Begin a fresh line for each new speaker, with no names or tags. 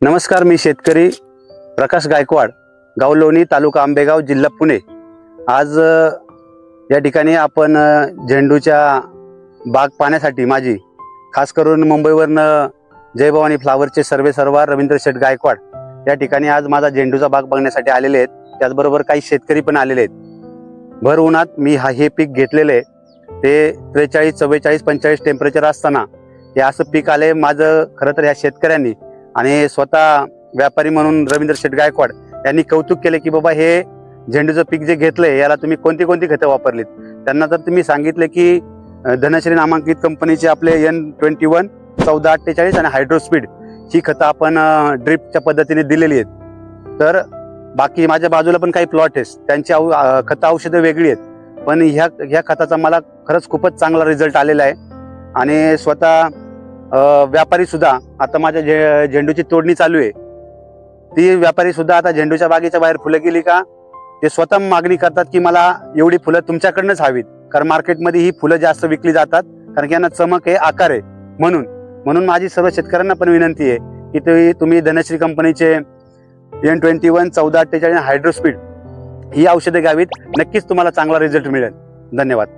नमस्कार, मी शेतकरी प्रकाश गायकवाड, गाव लोणी, तालुका आंबेगाव, जिल्हा पुणे। आज या ठिकाणी आपण झेंडूच्या बाग पाहण्यासाठी माझी खास करून मुंबईवरनं जय भवानी फ्लावरचे सर्वेसर्वा रवींद्र शेठ गायकवाड या ठिकाणी आज माझा झेंडूचा बाग बघण्यासाठी आलेले आहेत। त्याचबरोबर काही शेतकरी पण आलेले आहेत। भर उन्हात मी हे पीक घेतलेले, ते 43, 44, 45 टेम्परेचर असताना हे असं पीक आले। माझं खरं तर या शेतकऱ्यांनी आणि स्वतः व्यापारी म्हणून रवींद्र शेठ गायकवाड यांनी कौतुक केले की बाबा हे झेंडूचं पीक जे घेतलंय याला तुम्ही कोणती कोणती खतं वापरलीत। त्यांना तर तुम्ही सांगितले की धनश्री नामांकित कंपनीचे आपले N21, 1448 आणि हायड्रोस्पीड ही खतं आपण ड्रिपच्या पद्धतीने दिलेली आहेत। तर बाकी माझ्या बाजूला पण काही प्लॉट आहेत, त्यांची खतं औषधं वेगळी आहेत, पण ह्या खताचा मला खरंच खूपच चांगला रिझल्ट आलेला आहे। आणि स्वतः व्यापारी सुद्धा आता माझ्या झेंडूची तोडणी चालू आहे, ती व्यापारी सुद्धा आता झेंडूच्या बागेच्या बाहेर फुलं गेली का ते स्वतः मागणी करतात की मला एवढी फुलं तुमच्याकडनंच हवीत, कारण मार्केटमध्ये ही फुलं जास्त विकली जातात, कारण की यांना चमक आहे, आकार आहे। म्हणून माझी सर्व शेतकऱ्यांना पण विनंती आहे की तुम्ही धनश्री कंपनीचे N21, 1448 हायड्रोस्पीड ही औषधं घ्यावीत, नक्कीच तुम्हाला चांगला रिझल्ट मिळेल। धन्यवाद।